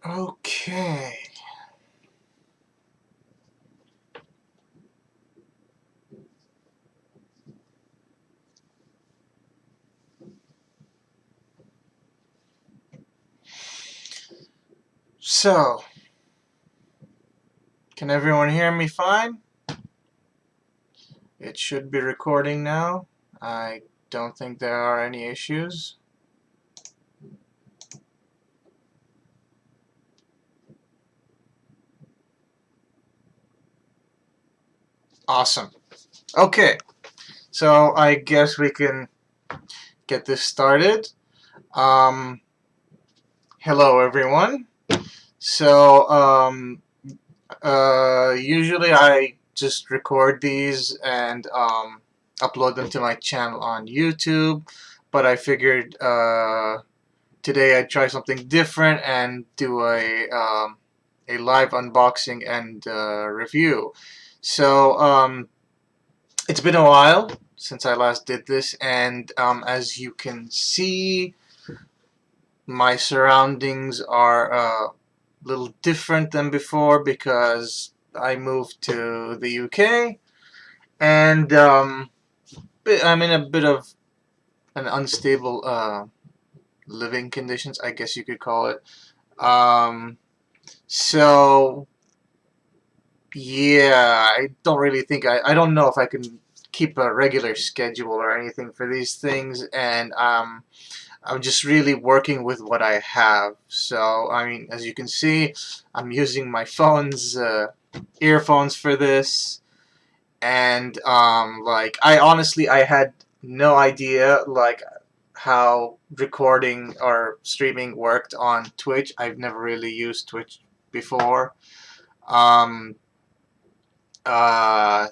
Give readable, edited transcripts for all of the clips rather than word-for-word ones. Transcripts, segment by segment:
Okay. So, can everyone hear me fine? It should be recording now. I don't think there are any issues. Awesome. Okay, so I guess we can get this started. Um, Hello, everyone. So, usually I just record these and upload them to my channel on YouTube, but I figured today I'd try something different and do a live unboxing and review. So, it's been a while since I last did this, and as you can see, my surroundings are a little different than before because I moved to the UK, and I'm in a bit of an unstable living conditions, I guess you could call it. Um, so yeah, I don't really think I don't know if I can keep a regular schedule or anything for these things, and I'm just really working with what I have. So, I mean, as you can see, I'm using my phone's earphones for this, and like, I had no idea like how recording or streaming worked on Twitch. I've never really used Twitch before. Um,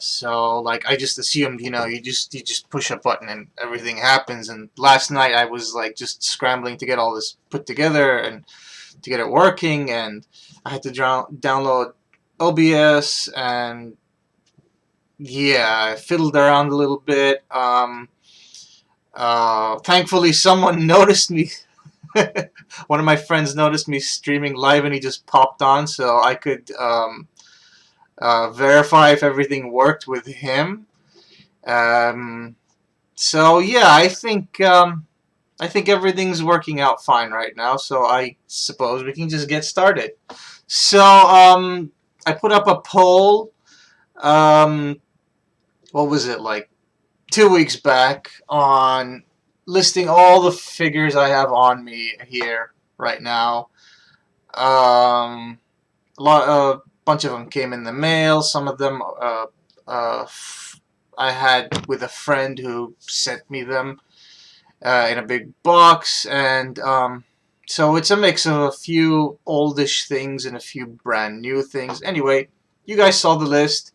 so like I just assumed, you just push a button and everything happens. And last night I was like just scrambling to get all this put together and to get it working, and I had to download OBS, and yeah, I fiddled around a little bit. Thankfully someone noticed me. One of my friends noticed me streaming live, and he just popped on so I could verify if everything worked with him. Um, so yeah, I think everything's working out fine right now. So I suppose we can just get started. So I put up a poll. Um, what was it, like 2 weeks back, on listing all the figures I have on me here right now. A bunch of them came in the mail. Some of them uh, I had with a friend who sent me them in a big box, and so it's a mix of a few oldish things and a few brand new things. Anyway, you guys saw the list,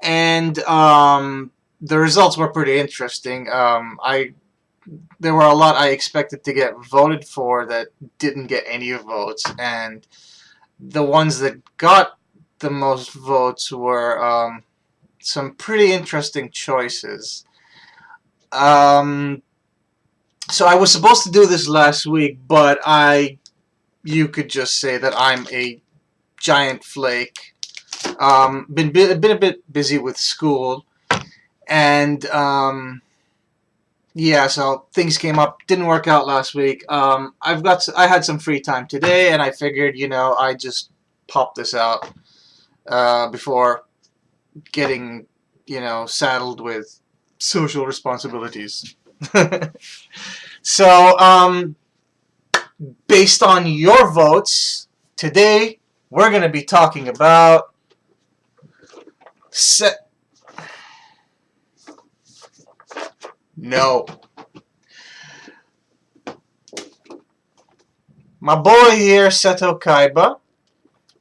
and the results were pretty interesting. There were a lot I expected to get voted for that didn't get any votes, and the ones that got the most votes were some pretty interesting choices. Um, so I was supposed to do this last week, but you could just say that I'm a giant flake. Been a bit busy with school, and yeah, so things came up, didn't work out last week. I had some free time today, and I figured, I just pop this out before getting, saddled with social responsibilities. So, based on your votes, today we're going to be talking about set. No. My boy here, Seto Kaiba.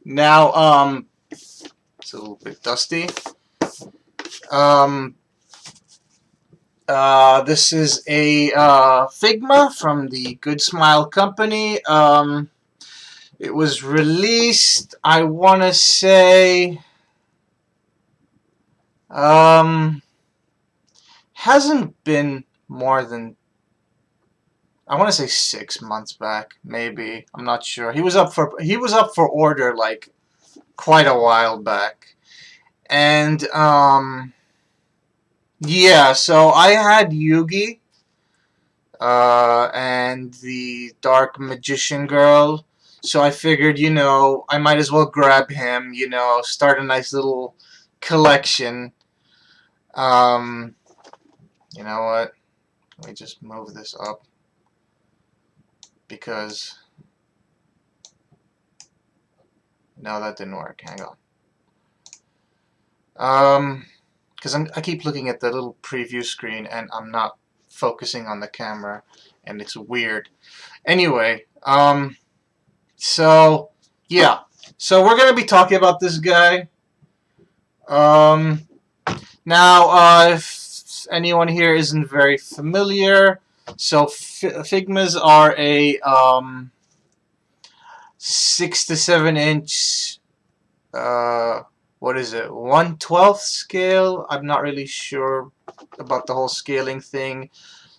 Now, it's a little bit dusty. Um, this is a figma from the Good Smile Company. It was released, I want to say, hasn't been more than I want to say 6 months back, maybe. I'm not sure. He was up for order like quite a while back. And yeah, so I had Yugi and the Dark Magician Girl. So I figured, I might as well grab him, start a nice little collection. Um, you know what? Let me just move this up because no, that didn't work. Hang on. Because I keep looking at the little preview screen and I'm not focusing on the camera, and it's weird. Anyway, so yeah, so we're gonna be talking about this guy. Now, if anyone here isn't very familiar, so figmas are a 6 to 7 inch. What is it? 1/12 scale. I'm not really sure about the whole scaling thing.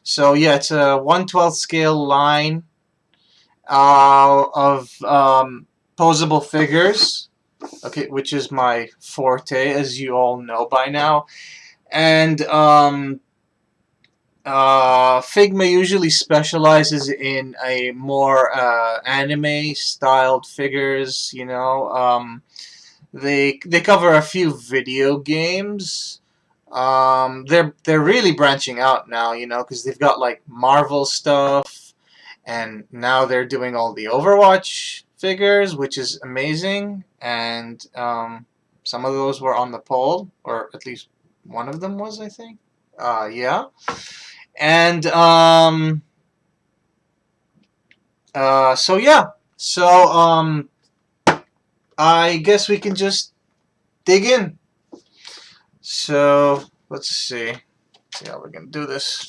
So yeah, it's a 1/12 scale line of posable figures. Okay, which is my forte, as you all know by now. And Figma usually specializes in a more anime-styled figures. They cover a few video games. They're really branching out now, because they've got like Marvel stuff, and now they're doing all the Overwatch figures, which is amazing. And some of those were on the poll, or at least one of them was, I think. Yeah. And so yeah. So I guess we can just dig in. So let's see how we're gonna do this.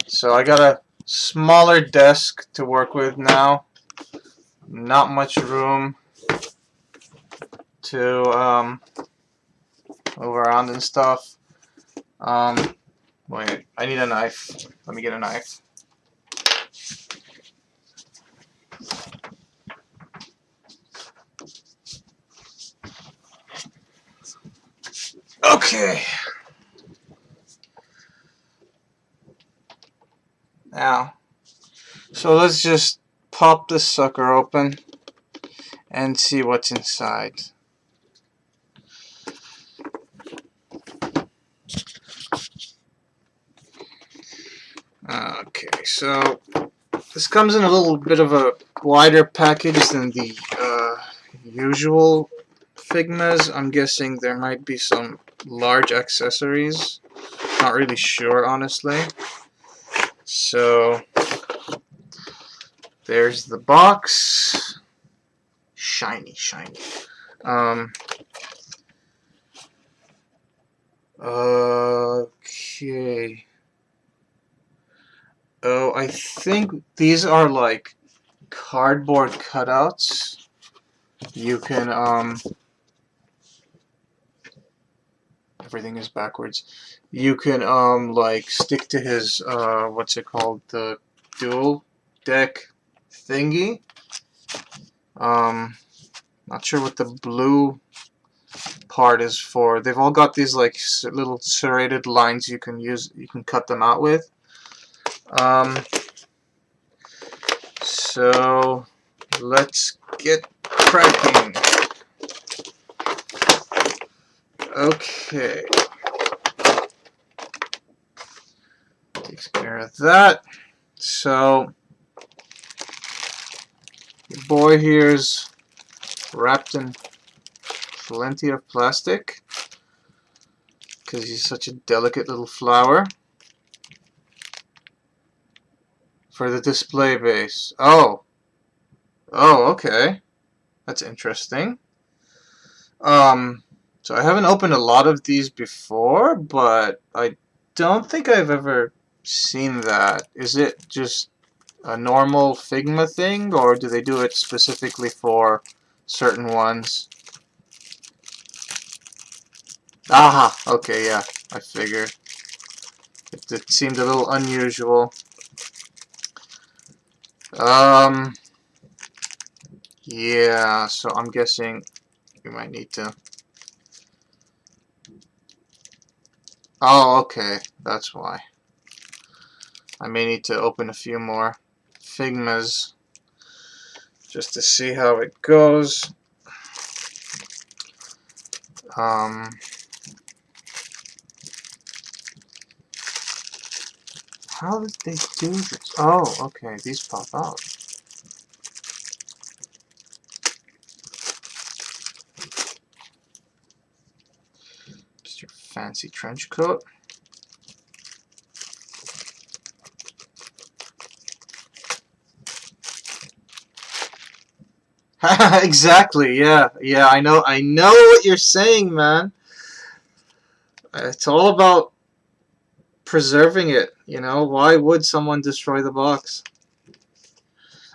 So I got a smaller desk to work with now. Not much room to move around and stuff. Wait, I need a knife. Let me get a knife. Okay. Now, so let's just pop this sucker open and see what's inside. Okay, so this comes in a little bit of a wider package than the usual Figmas. I'm guessing there might be some large accessories. Not really sure, honestly. So there's the box. Shiny. Okay. Oh, I think these are like cardboard cutouts. You can everything is backwards. You can like stick to his what's it called, the dual deck thingy. Not sure what the blue part is for. They've all got these like little serrated lines you can use. You can cut them out with. So let's get cracking. Okay. Takes care of that. So the boy here's wrapped in plenty of plastic because he's such a delicate little flower. For the display base. Oh, okay. That's interesting. So I haven't opened a lot of these before, but I don't think I've ever seen that. Is it just a normal Figma thing, or do they do it specifically for certain ones? Aha, okay, yeah, I figured. It seemed a little unusual. Yeah, so I'm guessing we might need to... Oh, okay, that's why. I may need to open a few more figmas just to see how it goes. How did they do this? Oh, okay, these pop out. Just your fancy trench coat. Exactly, yeah. Yeah, I know what you're saying, man. It's all about preserving it, you know? Why would someone destroy the box?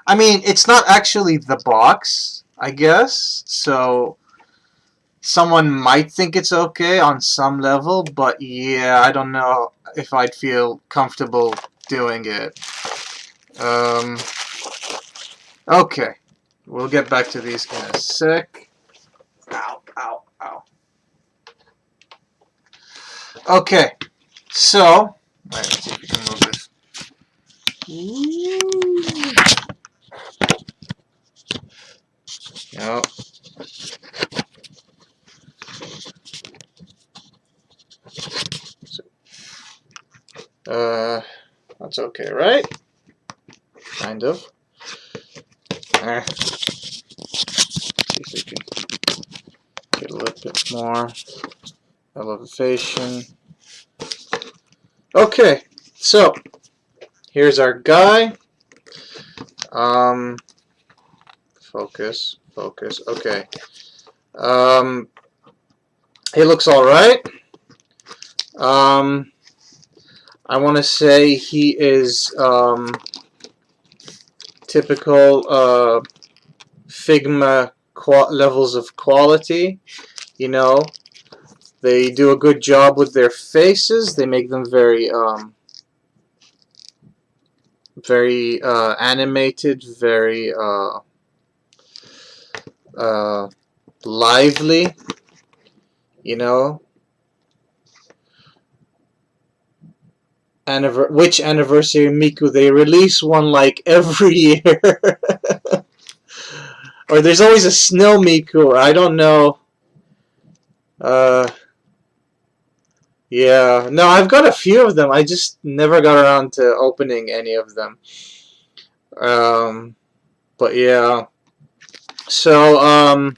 I mean, it's not actually the box, I guess, so someone might think it's okay on some level, but yeah, I don't know if I'd feel comfortable doing it. Okay, we'll get back to these in a sec. Ow, ow, ow. Okay, so, let's see if we can move this. No. That's okay, right? Kind of. See if we can get a little bit more elevation. Okay, so here's our guy. Focus. Okay. He looks all right. I want to say he is typical figma levels of quality. You know, they do a good job with their faces. They make them very animated, very lively. You know, which anniversary Miku? They release one like every year. Or there's always a snow Miku. I don't know. Yeah. No, I've got a few of them. I just never got around to opening any of them. But yeah. So,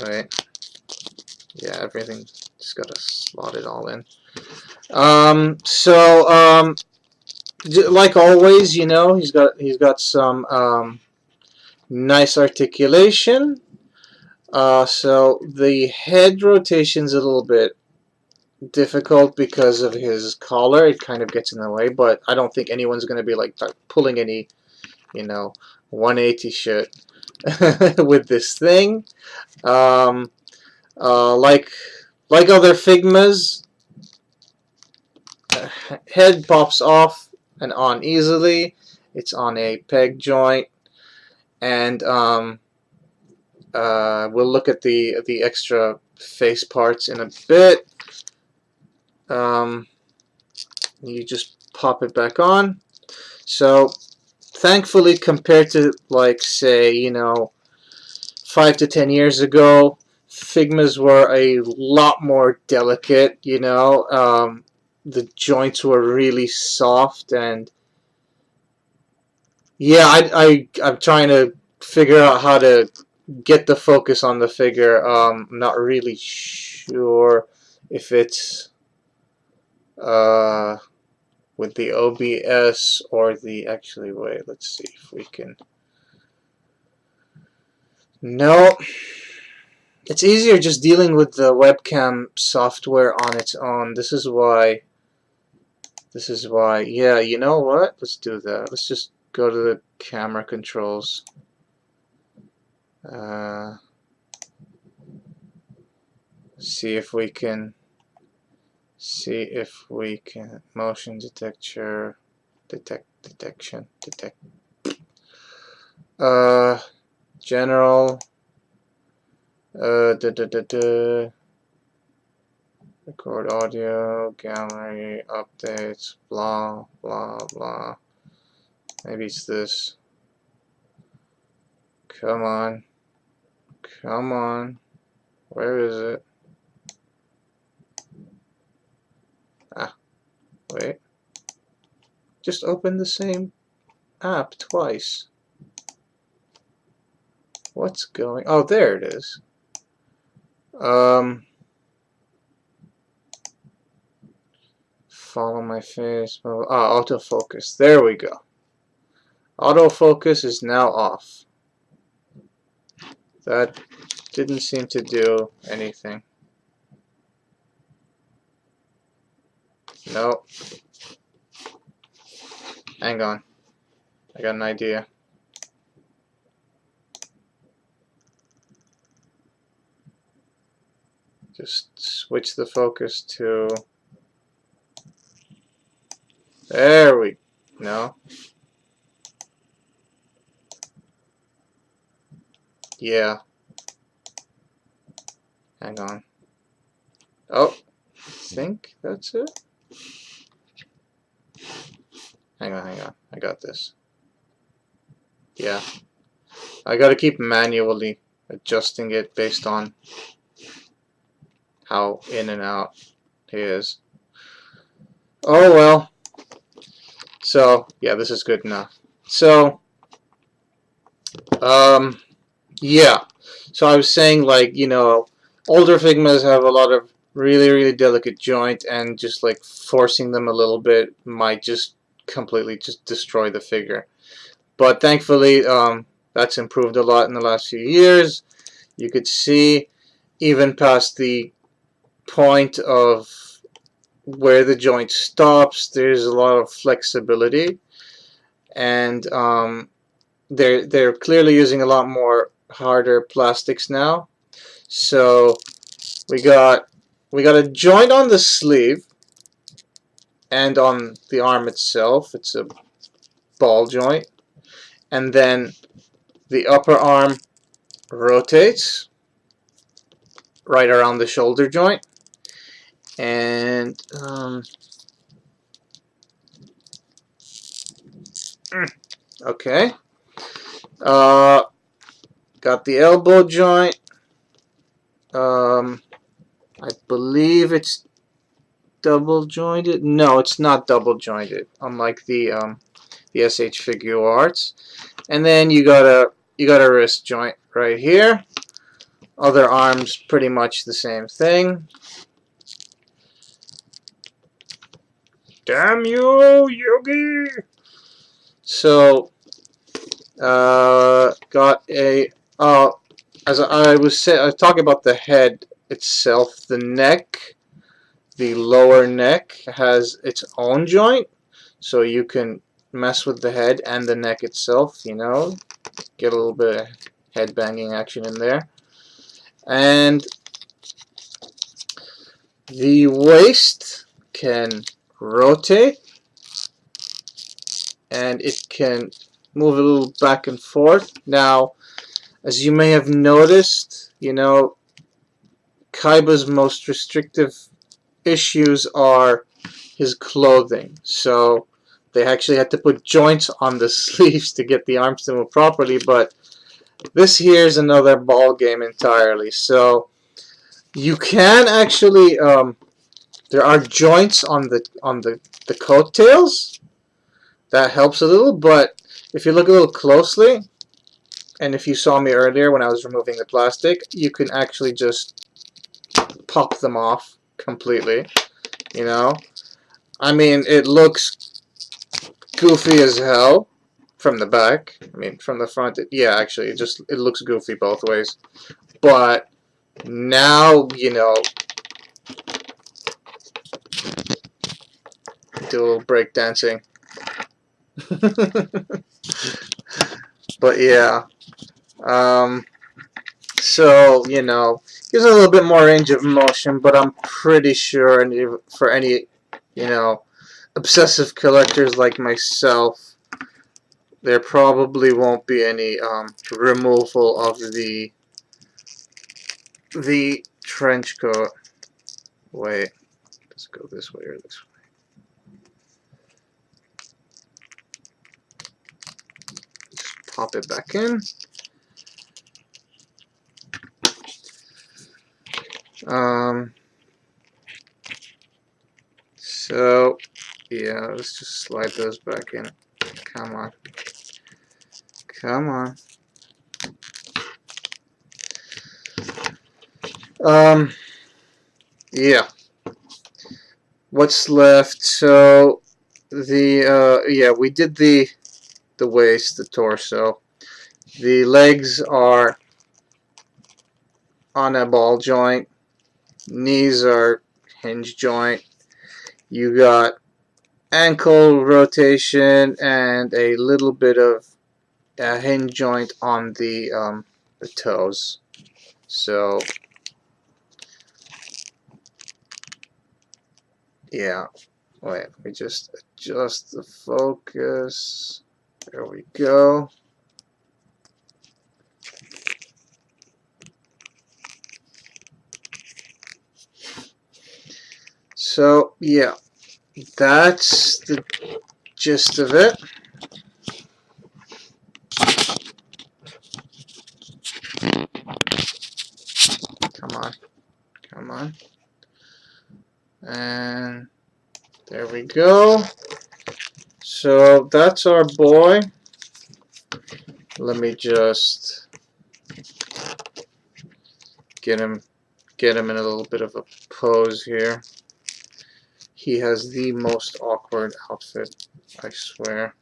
right. Yeah, everything just gotta slot it all in. Like always, you know, he's got some nice articulation. So the head rotation's a little bit difficult because of his collar. It kind of gets in the way, but I don't think anyone's gonna be like pulling any, you know, 180 shit with this thing. Like other figmas, head pops off and on easily. It's on a peg joint, and we'll look at the extra face parts in a bit. You just pop it back on. So, thankfully, compared to, like, say, you know, 5 to 10 years ago, figmas were a lot more delicate, you know. The joints were really soft, and yeah, I'm trying to figure out how to get the focus on the figure. I'm not really sure if it's with the OBS or the... Actually, wait, let's see if we can... No, it's easier just dealing with the webcam software on its own. This is why, yeah, you know what? Let's do that. Let's just go to the camera controls. See if we can See if we can motion detection. General. Record audio, gallery, updates, blah, blah, blah. Maybe it's this. Come on. Come on. Where is it? Ah, wait. Just open the same app twice. What's going... Oh, there it is. Follow my face. Autofocus. There we go. Autofocus is now off. That didn't seem to do anything. Nope. Hang on. I got an idea. Just switch the focus to... There we... No. Yeah. Hang on. Oh. I think that's it. Hang on, hang on. I got this. Yeah. I gotta keep manually adjusting it based on how in and out he is. Oh well. So, yeah, this is good enough. So, yeah. So I was saying, like, you know, older Figmas have a lot of really delicate joint, and just like forcing them a little bit might just completely just destroy the figure. But thankfully, that's improved a lot in the last few years. You could see even past the point of where the joint stops, there's a lot of flexibility, and they're clearly using a lot more harder plastics now. So we got a joint on the sleeve and on the arm itself. It's a ball joint, and then the upper arm rotates right around the shoulder joint, and okay, got the elbow joint. I believe it's double jointed. No, it's not double jointed, unlike the SH Figure Arts. And then you got a wrist joint right here. Other arms pretty much the same thing. Damn you, Yugi! So, got a as I was talking about the head itself. The neck, the lower neck, has its own joint, so you can mess with the head and the neck itself. You know, get a little bit of head banging action in there. And the waist can rotate, and it can move a little back and forth. Now, as you may have noticed, you know, Kaiba's most restrictive issues are his clothing. So they actually had to put joints on the sleeves to get the arms to move properly, but this here is another ball game entirely. So you can actually there are joints on the coattails. That helps a little, but if you look a little closely, and if you saw me earlier when I was removing the plastic, you can actually just pop them off completely. You know, I mean, it looks goofy as hell from the back. I mean, from the front, yeah, actually, it looks goofy both ways. But now, you know, do a little break dancing. But yeah, so, you know, gives it a little bit more range of motion, but I'm pretty sure for any, you know, obsessive collectors like myself, there probably won't be any removal of the trench coat. Wait, let's go this way or this way. Just pop it back in. So yeah, let's just slide those back in. Come on. Come on. Yeah. What's left? So yeah, we did the waist, the torso. The legs are on a ball joint. Knees are hinge joint. You got ankle rotation and a little bit of a hinge joint on the toes. So yeah, wait, let me just adjust the focus. There we go. So yeah, that's the gist of it. Come on, come on. And there we go. So that's our boy. Let me just get him in a little bit of a pose here. He has the most awkward outfit, I swear.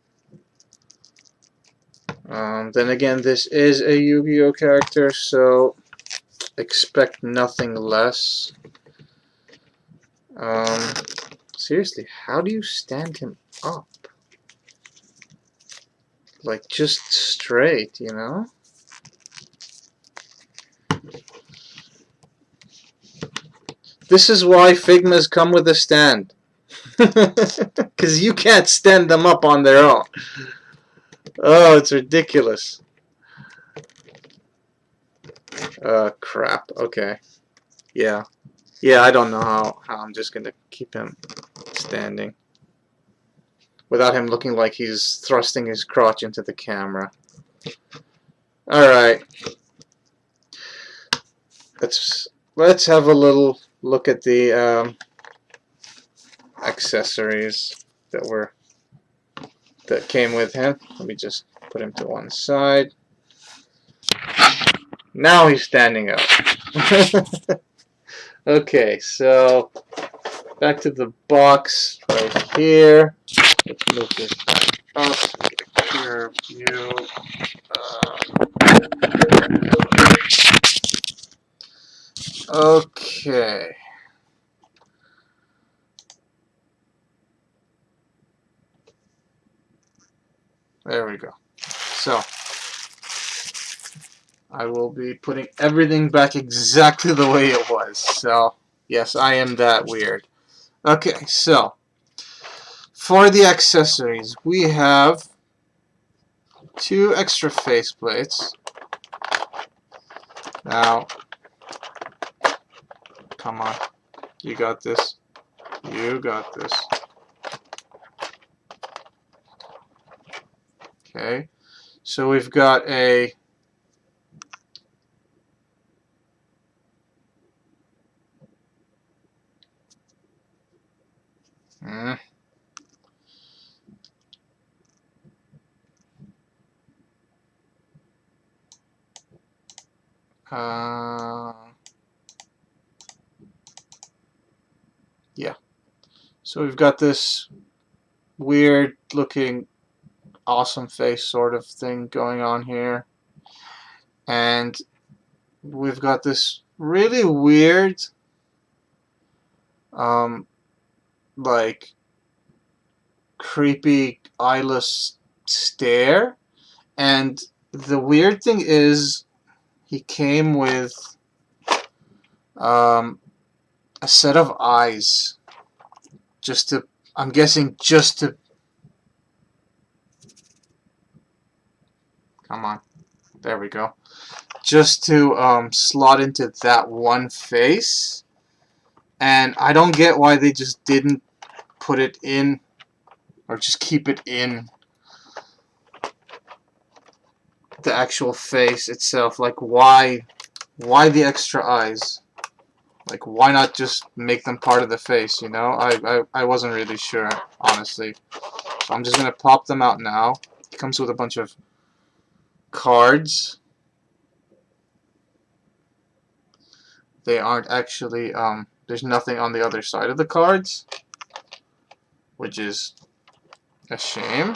Then again, this is a Yu-Gi-Oh character, so expect nothing less. Seriously, how do you stand him up? Like, just straight, you know? This is why Figmas come with a stand. Because you can't stand them up on their own. Oh, it's ridiculous. Crap. Okay. Yeah. Yeah, I don't know how I'm just going to keep him standing without him looking like he's thrusting his crotch into the camera. Alright. Let's have a little look at the accessories that came with him. Let me just put him to one side. Now he's standing up. Okay, so back to the box right here. Let's move this back up. Get a clearer view. Okay. There we go. So I will be putting everything back exactly the way it was. So yes, I am that weird. Okay, so for the accessories, we have 2 extra faceplates. Now, come on, you got this. You got this. Okay, so we've got a yeah. So we've got this weird looking awesome face sort of thing going on here. And we've got this really weird like creepy eyeless stare. And the weird thing is he came with A set of eyes. Just to, I'm guessing just to, come on, there we go. Just to slot into that one face. And I don't get why they just didn't put it in, or just keep it in the actual face itself. Like, why the extra eyes? Like, why not just make them part of the face, you know? I wasn't really sure, honestly. So I'm just going to pop them out now. It comes with a bunch of cards. They aren't actually, there's nothing on the other side of the cards, which is a shame,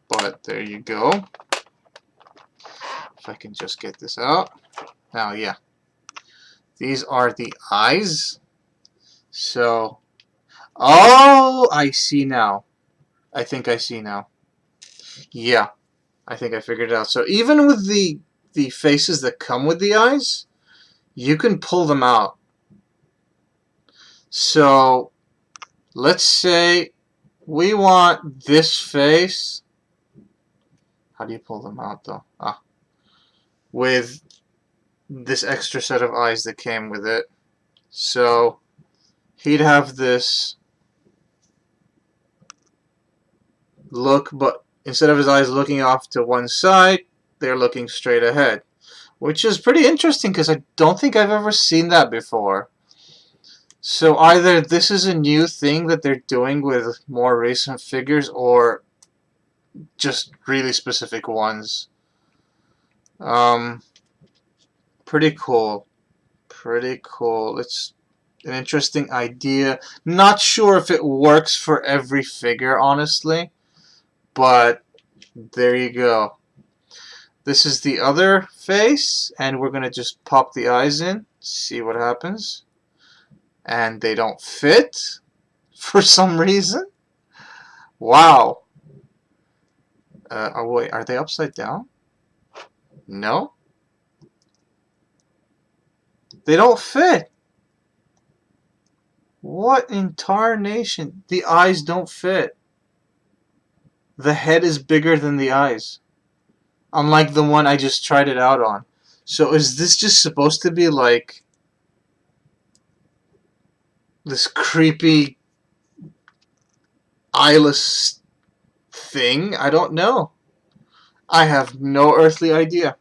but there you go. If I can just get this out. Now, yeah. These are the eyes. So, oh, I see now. I think I see now. Yeah, I think I figured it out. So even with the faces that come with the eyes, you can pull them out. So let's say we want this face. How do you pull them out though? With this extra set of eyes that came with it. So he'd have this look, but instead of his eyes looking off to one side, they're looking straight ahead, which is pretty interesting because I don't think I've ever seen that before. So either this is a new thing that they're doing with more recent figures, or just really specific ones. Pretty cool. Pretty cool. It's an interesting idea. Not sure if it works for every figure, honestly. But there you go. This is the other face, and we're going to just pop the eyes in, see what happens. And they don't fit for some reason. Wow. Oh wait, are they upside down? No. They don't fit. What in tarnation? The eyes don't fit. The head is bigger than the eyes. Unlike the one I just tried it out on. So is this just supposed to be like this creepy eyeless thing? I don't know. I have no earthly idea.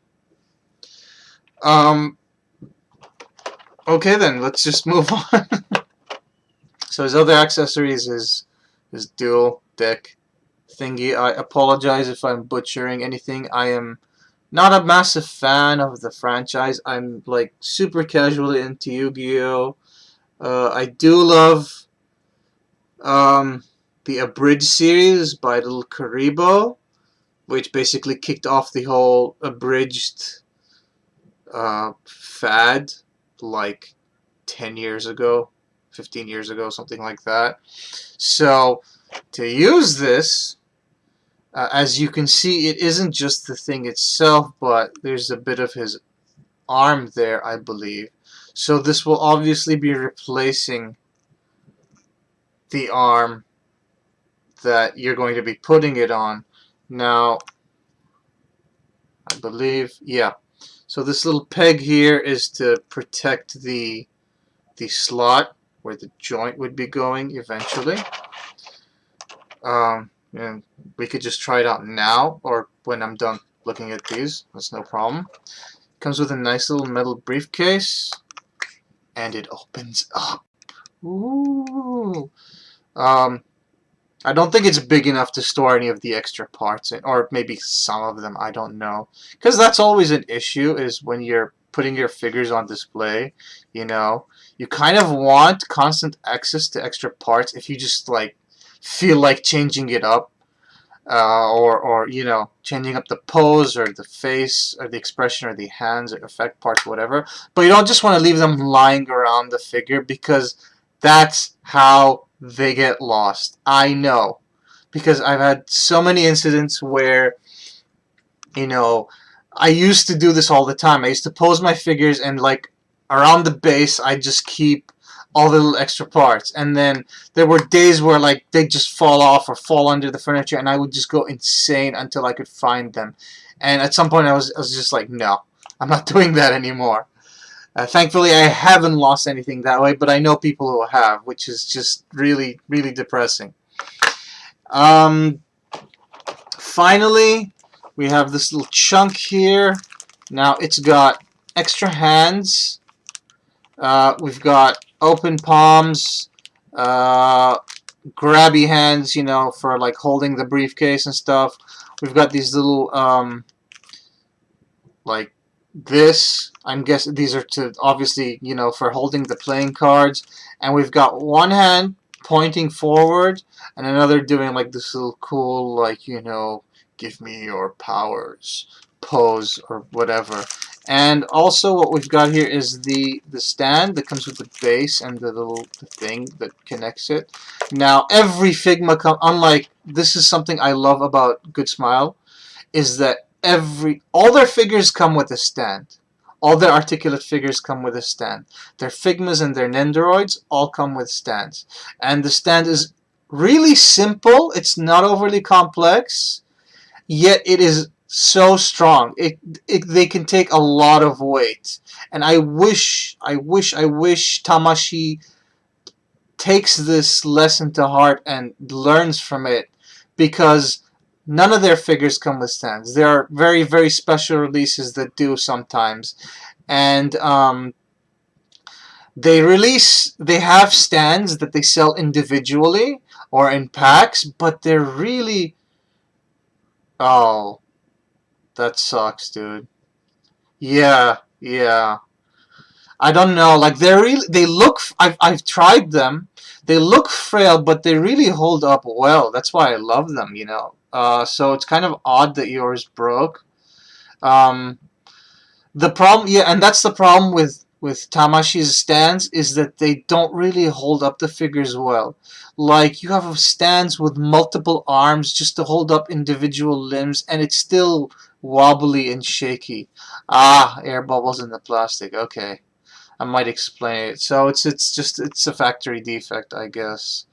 Okay then, let's just move on. So his other accessories is his dual deck thingy. I apologize if I'm butchering anything. I am not a massive fan of the franchise. I'm like super casually into Yu-Gi-Oh! I do love the Abridged series by Little Karibo, which basically kicked off the whole abridged fad like 10 years ago, 15 years ago, something like that. So to use this, as you can see, it isn't just the thing itself, but there's a bit of his arm there, I believe. So this will obviously be replacing the arm that you're going to be putting it on. Now, I believe, yeah. So this little peg here is to protect the slot where the joint would be going eventually. And we could just try it out now, or when I'm done looking at these. That's no problem. Comes with a nice little metal briefcase, and it opens up. Ooh. I don't think it's big enough to store any of the extra parts in, or maybe some of them, I don't know. Because that's always an issue, is when you're putting your figures on display, you know. You kind of want constant access to extra parts if you just, like, feel like changing it up. Or, you know, changing up the pose, or the face, or the expression, or the hands, or effect parts, whatever. But you don't just want to leave them lying around the figure, because that's how they get lost. I know, because I've had so many incidents where, you know, I used to do this all the time. I used to pose my figures, and like around the base, I just keep all the little extra parts. And then there were days where like they just fall off or fall under the furniture, and I would just go insane until I could find them. And at some point, I was just like, no, I'm not doing that anymore. Thankfully, I haven't lost anything that way, but I know people who have, which is just really, really depressing. Finally, we have this little chunk here. Now it's got extra hands. We've got open palms, grabby hands, you know, for like holding the briefcase and stuff. We've got these little, like this. I'm guessing these are to, obviously, you know, for holding the playing cards. And we've got one hand pointing forward and another doing like this little cool, like, you know, give me your powers pose or whatever. And also what we've got here is the stand that comes with the base and the thing that connects it. Now every Figma, unlike, this is something I love about Good Smile, is that all their figures come with a stand. All their articulate figures come with a stand. Their Figmas and their Nendoroids all come with stands. And the stand is really simple. It's not overly complex, yet it is so strong. They can take a lot of weight. And I wish Tamashi takes this lesson to heart and learns from it, because none of their figures come with stands. There are very, very special releases that do sometimes. And they have stands that they sell individually or in packs, but they're really, oh, that sucks, dude. Yeah, yeah. I don't know. Like they look. I've tried them. They look frail, but they really hold up well. That's why I love them. You know. So it's kind of odd that yours broke. Um, the problem, yeah, and that's the problem with Tamashi's stands, is that they don't really hold up the figures well. Like, you have stands with multiple arms just to hold up individual limbs, and it's still wobbly and shaky. Ah, air bubbles in the plastic. Okay, I might explain it. So it's a factory defect, I guess.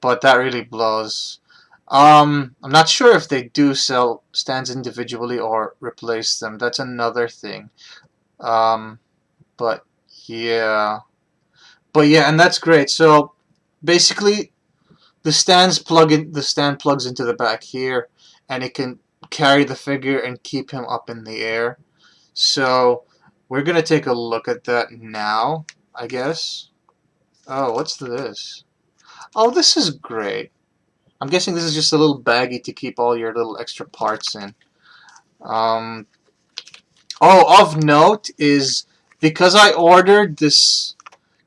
But that really blows. I'm not sure if they do sell stands individually or replace them. That's another thing. Um, but yeah, and that's great. So basically, the stand plugs into the back here, and it can carry the figure and keep him up in the air. So we're gonna take a look at that now, I guess. Oh, what's this? Oh, this is great. I'm guessing this is just a little baggie to keep all your little extra parts in. Oh, of note is, because I ordered this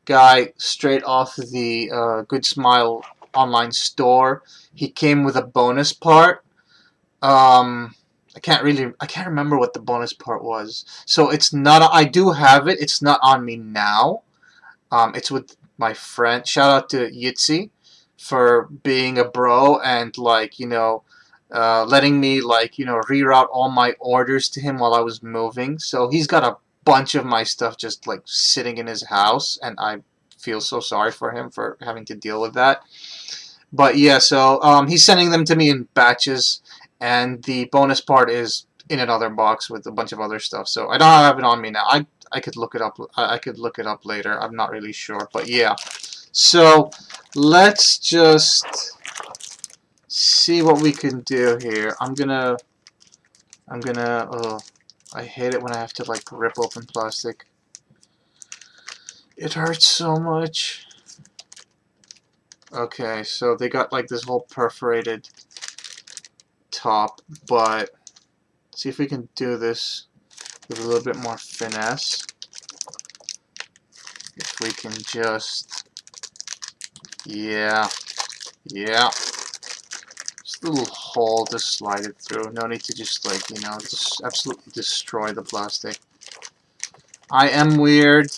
guy straight off the Good Smile online store, he came with a bonus part. I can't remember what the bonus part was. So it's not, I do have it. It's not on me now. It's with my friend. Shout out to Yitzi for being a bro and, like, you know, letting me, like, you know, reroute all my orders to him while I was moving. So he's got a bunch of my stuff just like sitting in his house, and I feel so sorry for him for having to deal with that. But yeah, so he's sending them to me in batches, and the bonus part is in another box with a bunch of other stuff. So I don't have it on me now. I could look it up. I could look it up later. I'm not really sure, but yeah. So let's just see what we can do here. I'm gonna. Oh, I hate it when I have to like rip open plastic. It hurts so much. Okay, so they got like this whole perforated top, but see if we can do this with a little bit more finesse. If we can just, yeah, just a little hole to slide it through. No need to just, like, you know, just absolutely destroy the plastic. I am weird.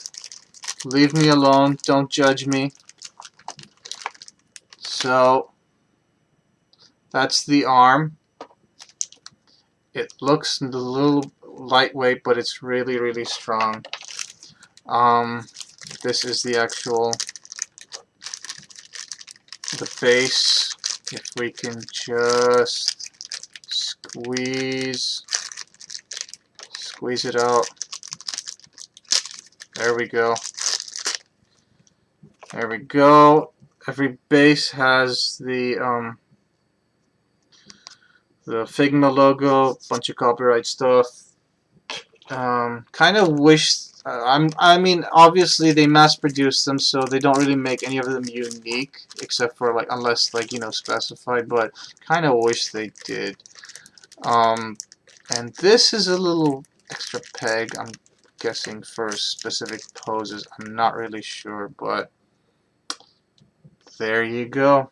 Leave me alone. Don't judge me. So that's the arm. It looks a little lightweight, but it's really, really strong. This is the actual the face. If we can just squeeze it out. There we go. There we go. Every base has the Figma logo, bunch of copyright stuff. Kind of wish. I mean, obviously they mass-produce them, so they don't really make any of them unique, except for like unless like specified. But kind of wish they did. And this is a little extra peg. I'm guessing for specific poses. I'm not really sure, but there you go.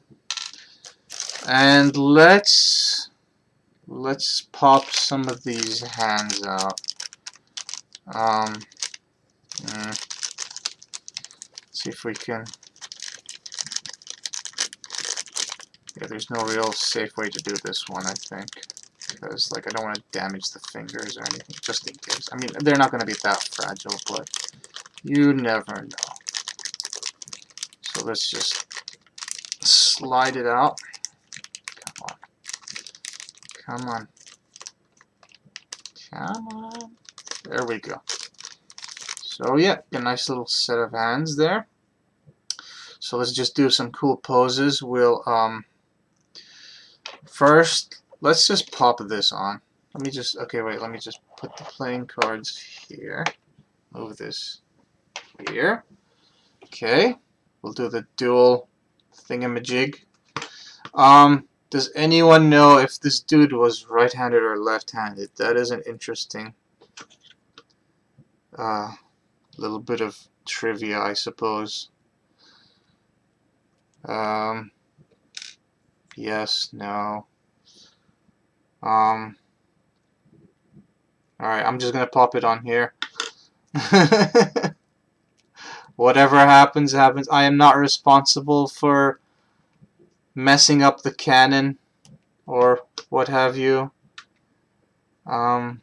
And let's pop some of these hands out. See if we can. Yeah, there's no real safe way to do this one, I think, because like I don't want to damage the fingers or anything, just in case. I mean, they're not going to be that fragile, but you never know. So let's just slide it out. Come on. Come on. Come on. There we go. So yeah, a nice little set of hands there. So let's just do some cool poses. We'll first let's just pop this on. Let me just let me just put the playing cards here. Move this here. Okay. We'll do the dual thingamajig. Does anyone know if this dude was right-handed or left-handed? That is an interesting little bit of trivia, I suppose. Yes, no. Alright, I'm just gonna pop it on here. Whatever happens, happens. I am not responsible for messing up the canon or what have you. Oh.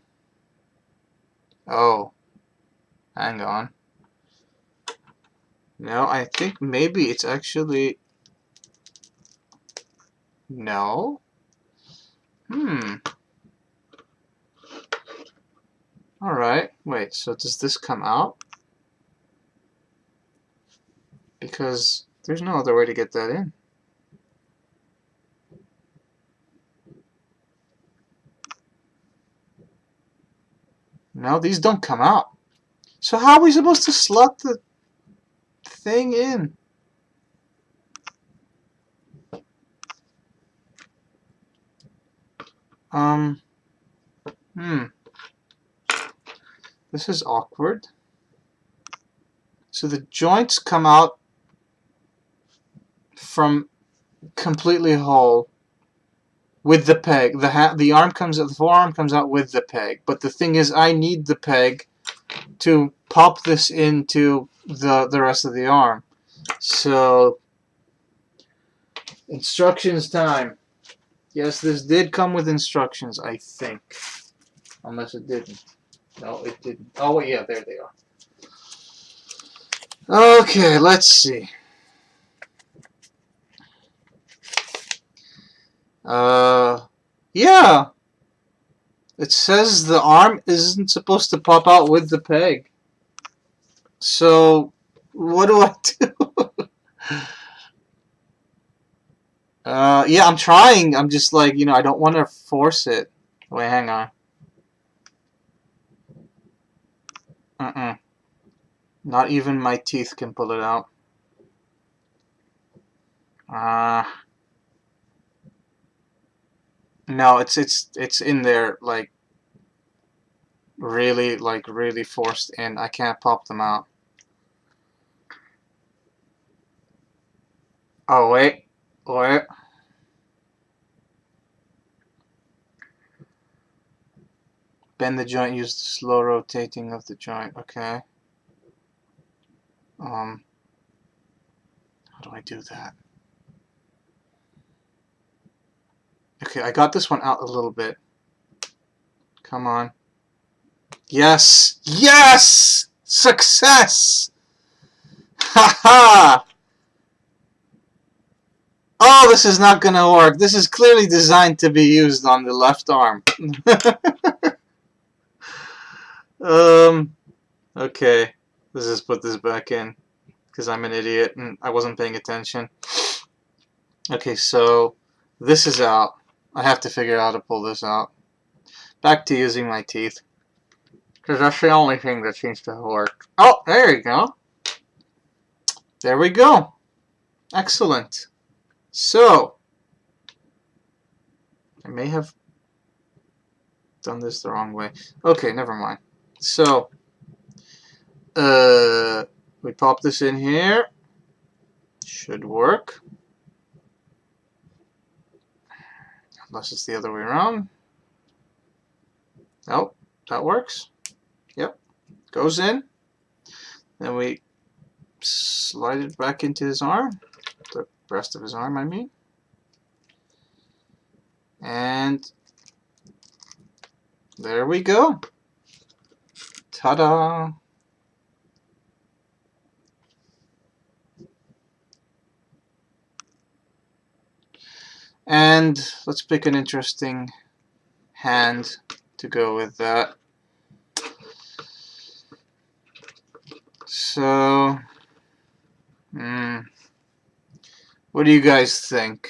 Hang on. No, I think maybe it's actually... No? Alright, wait, so does this come out? Because there's no other way to get that in. No, these don't come out. So how are we supposed to slot the thing in? This is awkward. So the joints come out from completely whole with the peg. The arm comes out, the forearm comes out with the peg. But the thing is, I need the peg to pop this into the rest of the arm. So instructions time. Yes, this did come with instructions, I think. Unless it didn't. No, it didn't. Oh, yeah, there they are. Okay, let's see. Yeah. It says the arm isn't supposed to pop out with the peg. So, what do I do? Yeah, I'm trying. I'm just like, I don't want to force it. Wait, hang on. Not even my teeth can pull it out. No, it's in there, like really forced in. I can't pop them out. Oh, wait. Bend the joint, use the slow rotating of the joint. Okay. How do I do that? Okay, I got this one out a little bit. Come on. Yes! Yes! Success! Haha! Oh, this is not gonna work. This is clearly designed to be used on the left arm. Okay. Let's just put this back in, because I'm an idiot and I wasn't paying attention. Okay, so this is out. I have to figure out how to pull this out. Back to using my teeth, because that's the only thing that seems to work. Oh, there you go. There we go. Excellent. So, I may have done this the wrong way. Okay, never mind. So, we pop this in here. Should work. Unless it's the other way around. Oh, that works. Yep. Goes in. Then we slide it back into his arm. The rest of his arm, I mean. And there we go. Ta-da! And let's pick an interesting hand to go with that. So, what do you guys think?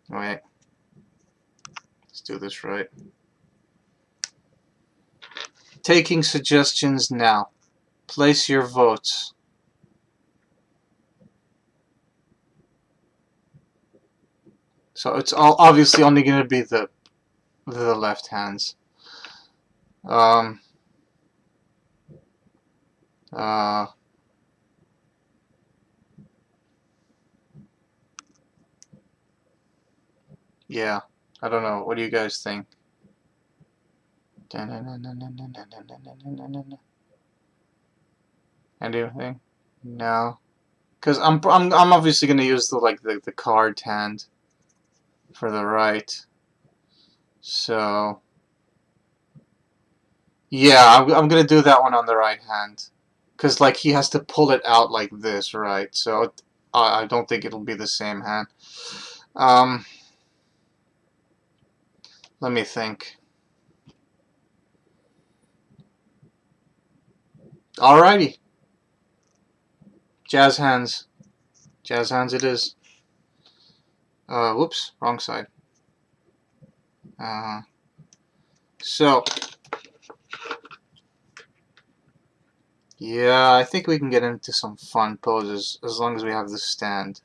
Wait, let's do this right. Taking suggestions now. Place your votes. So it's all obviously only going to be the left hands. Yeah, I don't know. What do you guys think? Anything? No, because I'm obviously going to use the card hand for the right. So yeah, I'm gonna do that one on the right hand, because like he has to pull it out like this, right? So I don't think it'll be the same hand. Let me think. Alrighty, jazz hands. Jazz hands it is. Whoops, wrong side. So yeah, I think we can get into some fun poses as long as we have the stand.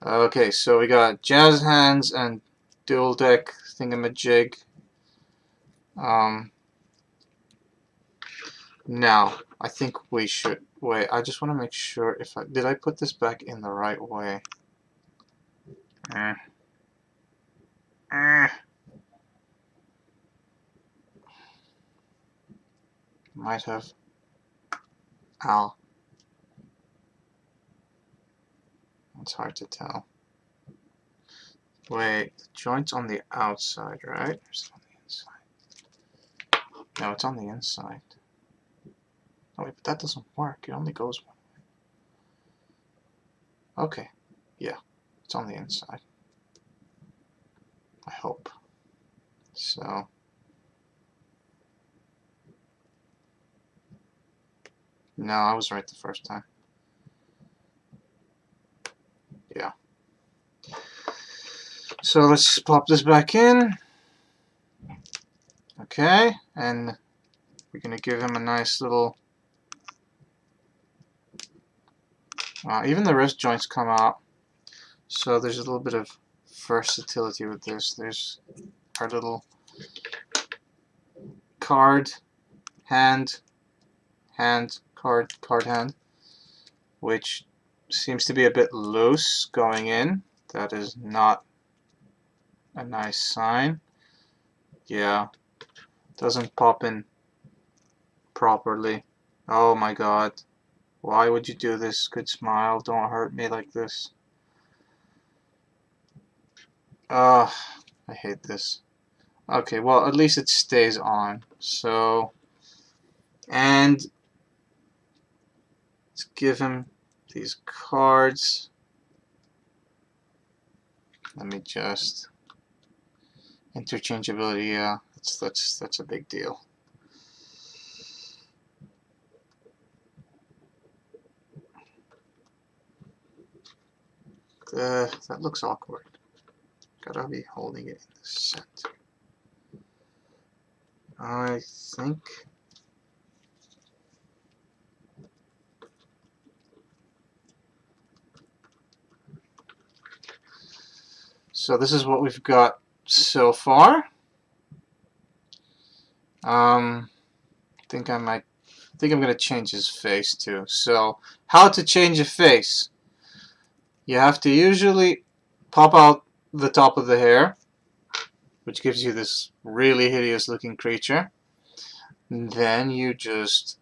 Okay, so we got jazz hands and dual deck thingamajig. Now, I think we should wait. I just want to make sure if did I put this back in the right way. Might have. Ow. It's hard to tell. Wait, the joint's on the outside, right? Or is it on the inside? No, it's on the inside. Oh wait, but that doesn't work. It only goes one way. Okay. Yeah, it's on the inside. I hope. So. No, I was right the first time. Yeah. So let's pop this back in. Okay, and we're going to give him a nice little... even the wrist joints come out. So there's a little bit of versatility with this. There's our little card, hand, card, hand, which seems to be a bit loose going in. That is not a nice sign. Yeah, doesn't pop in properly. Oh my god. Why would you do this? Good smile, don't hurt me like this. I hate this. Okay, well, at least it stays on. So, and let's give him these cards. Let me just interchangeability. Yeah, that's a big deal. That looks awkward. Gotta be holding it in the center. I think. So this is what we've got so far. I think I'm gonna change his face too. So how to change a face? You have to usually pop out the top of the hair, which gives you this really hideous looking creature. And then you just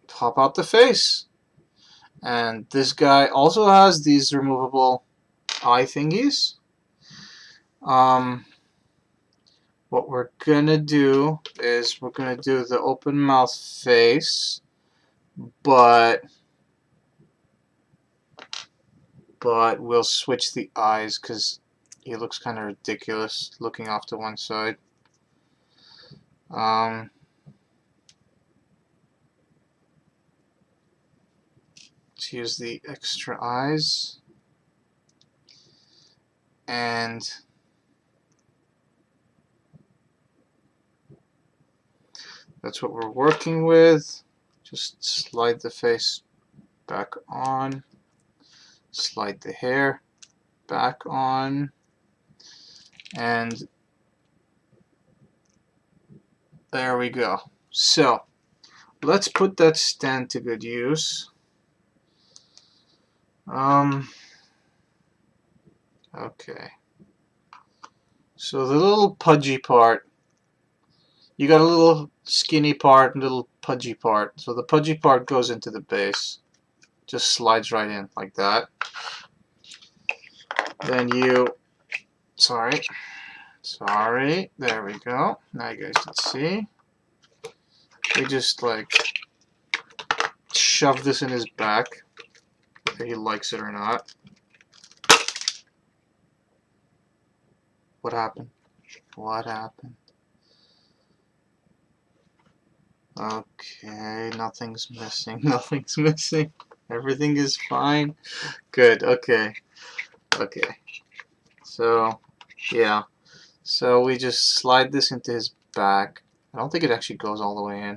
pop out the face. And this guy also has these removable eye thingies. What we're gonna do is we're gonna do the open mouth face, but we'll switch the eyes because he looks kind of ridiculous looking off to one side. Let's use the extra eyes, and that's what we're working with. Just slide the face back on, slide the hair back on, and there we go. So let's put that stand to good use. Okay. So the little pudgy part, you got a little skinny part and a little pudgy part. So the pudgy part goes into the base. Just slides right in like that. Then you, sorry, there we go. Now you guys can see. We just like shove this in his back, whether he likes it or not. What happened? What happened? Okay, nothing's missing. Nothing's missing. Everything is fine. Good. Okay. Okay. So, yeah. So we just slide this into his back. I don't think it actually goes all the way in.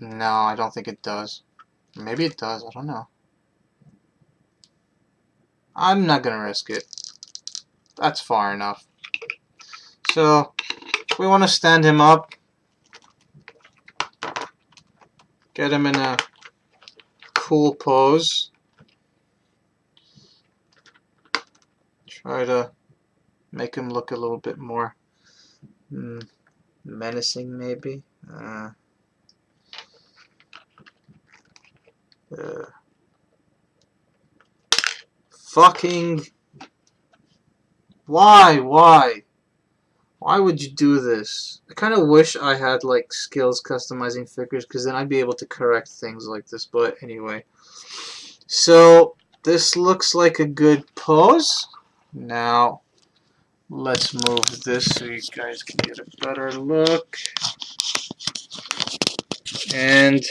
No, I don't think it does. Maybe it does. I don't know. I'm not gonna risk it. That's far enough. So we want to stand him up. Get him in a cool pose. Try to make him look a little bit more menacing, maybe. Fucking... Why would you do this? I kind of wish I had like skills customizing figures, because then I'd be able to correct things like this. But anyway, so this looks like a good pose. Now let's move this so you guys can get a better look. And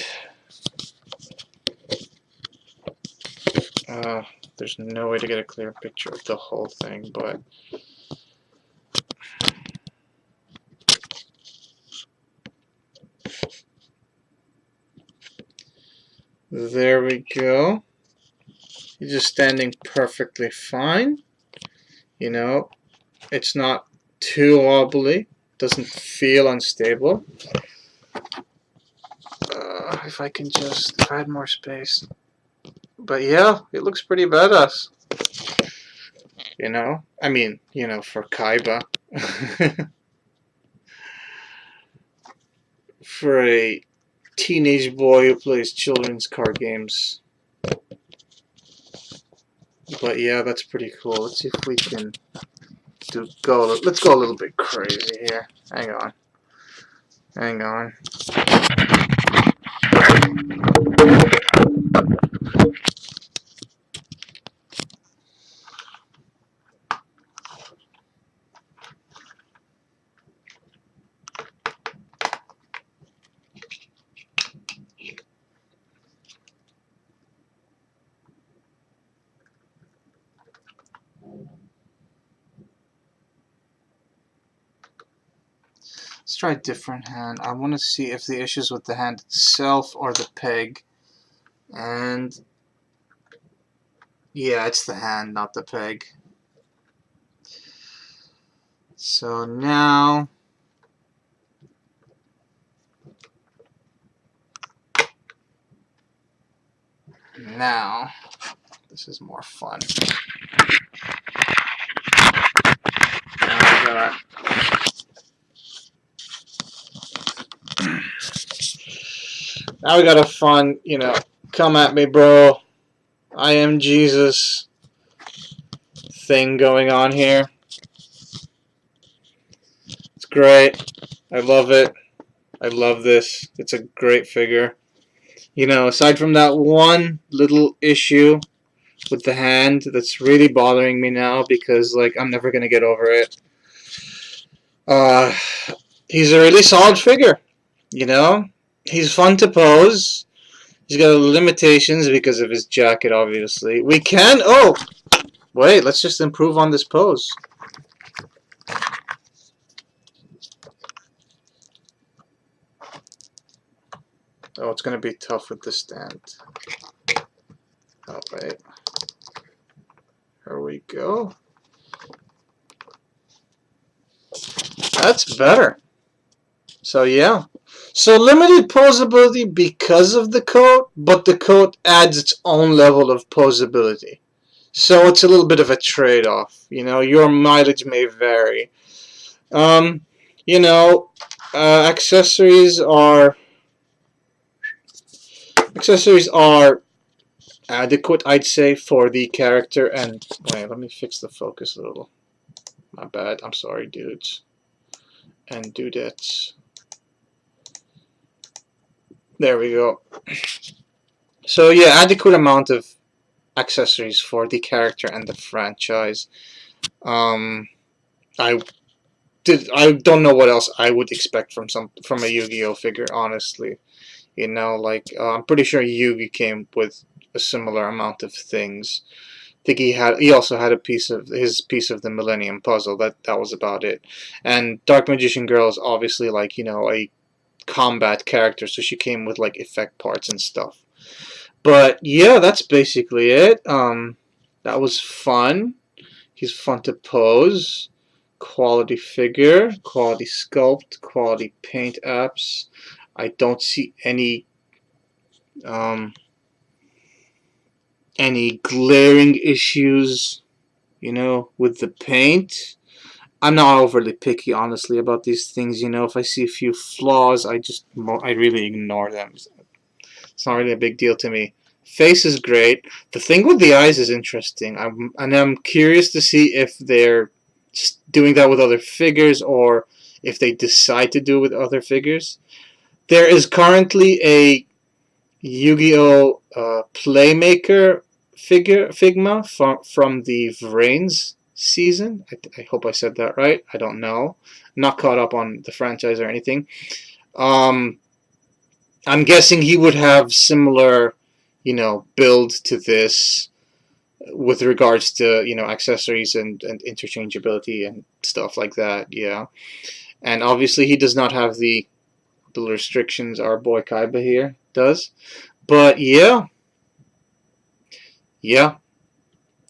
there's no way to get a clear picture of the whole thing, but there we go. He's just standing perfectly fine. You know, it's not too wobbly, doesn't feel unstable. If I can just add more space. But yeah, it looks pretty badass. You know, I mean, you know, for Kaiba. For a teenage boy who plays children's card games. But yeah, that's pretty cool. Let's see if we can let's go a little bit crazy here. Hang on. Hang on. Let's try a different hand. I want to see if the issue's with the hand itself or the peg. And yeah, it's the hand, not the peg. So now this is more fun. Now we got a fun, come at me, bro. I am Jesus thing going on here. It's great. I love it. I love this. It's a great figure. Aside from that one little issue with the hand that's really bothering me now because, I'm never going to get over it. He's a really solid figure. He's fun to pose. He's got limitations because of his jacket, obviously. We can... Oh! Wait, let's just improve on this pose. Oh, it's going to be tough with the stand. Oh, wait. Here we go. That's better. So, yeah. So, limited posability because of the coat, but the coat adds its own level of posability. So, it's a little bit of a trade-off. Your mileage may vary. Accessories are adequate, I'd say, for the character. And wait, let me fix the focus a little. My bad. I'm sorry, dudes and dudettes. There we go. So yeah, adequate amount of accessories for the character and the franchise. I don't know what else I would expect from a Yu-Gi-Oh figure, honestly. I'm pretty sure Yugi came with a similar amount of things. I think he also had his piece of the Millennium Puzzle. That was about it. And Dark Magician Girl is obviously a combat character, so she came with effect parts and stuff. But yeah, that's basically it. That was fun. He's fun to pose. Quality figure, quality sculpt, quality paint apps. I don't see any glaring issues, with the paint. I'm not overly picky, honestly, about these things. If I see a few flaws, I really ignore them. It's not really a big deal to me. Face is great. The thing with the eyes is interesting. I'm curious to see if they're doing that with other figures or if they decide to do it with other figures. There is currently a Yu-Gi-Oh! Playmaker figma from the Vrains season. I hope I said that right. I don't know. I'm not caught up on the franchise or anything. I'm guessing he would have similar, build to this with regards to, accessories and interchangeability and stuff like that. Yeah. And obviously he does not have the restrictions our boy Kaiba here does. But yeah,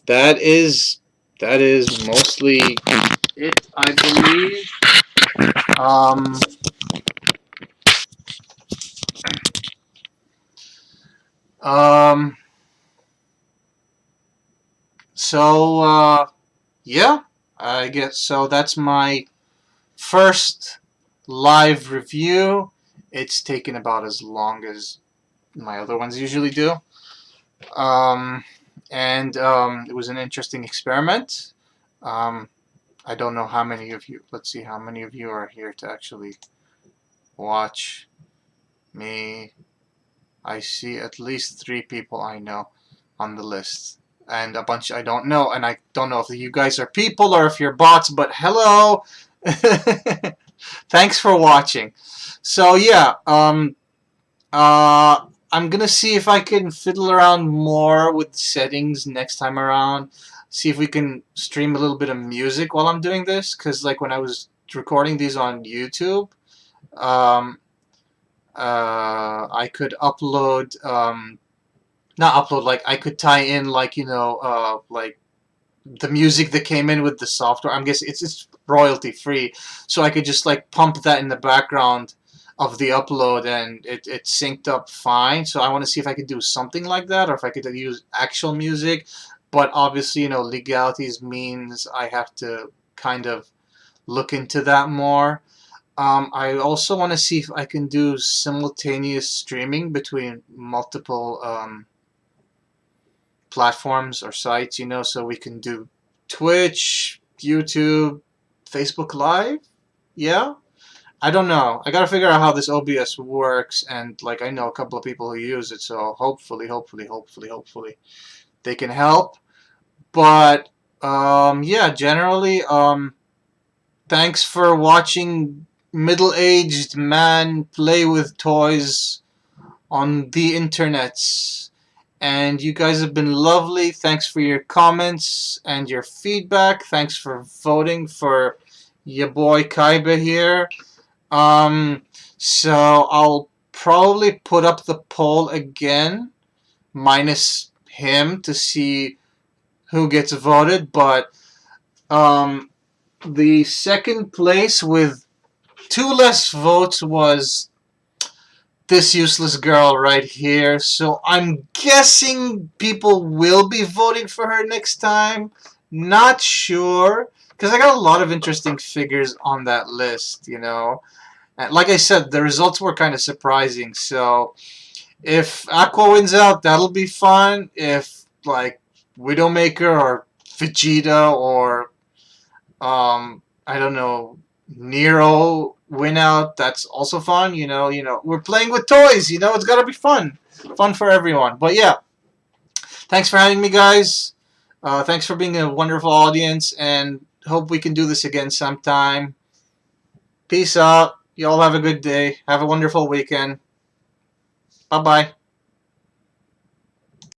that is mostly it, I believe. So yeah, I guess so. That's my first live review. It's taken about as long as my other ones usually do. and it was an interesting experiment. Um, I don't know how many of you. Let's see how many of you are here to actually watch me. I see at least 3 people I know on the list, and a bunch I don't know, and I don't know if you guys are people or if you're bots, but hello. Thanks for watching. So yeah, I'm gonna see if I can fiddle around more with settings next time around. See if we can stream a little bit of music while I'm doing this, because like when I was recording these on YouTube, um, I could upload, not upload, like I could tie in like, like the music that came in with the software. I'm guessing it's royalty free, so I could just like pump that in the background of the upload, and it synced up fine. So I want to see if I could do something like that, or if I could use actual music. But obviously, legalities means I have to kind of look into that more. I also want to see if I can do simultaneous streaming between multiple platforms or sites, so we can do Twitch, YouTube, Facebook Live. Yeah, I don't know. I gotta figure out how this OBS works, and like I know a couple of people who use it, so hopefully they can help. But yeah, generally, thanks for watching middle-aged man play with toys on the internets. And you guys have been lovely. Thanks for your comments and your feedback. Thanks for voting for your boy Kaiba here. So I'll probably put up the poll again, minus him, to see who gets voted. But the second place with 2 less votes was this useless girl right here. So I'm guessing people will be voting for her next time. Not sure, because I got a lot of interesting figures on that list, And like I said, the results were kind of surprising. So if Aqua wins out, that'll be fun. If like Widowmaker or Vegeta or I don't know, Nero win out, that's also fun. We're playing with toys. It's gotta be fun for everyone. But yeah, thanks for having me, guys. Thanks for being a wonderful audience, and hope we can do this again sometime. Peace out. You all have a good day. Have a wonderful weekend. Bye bye.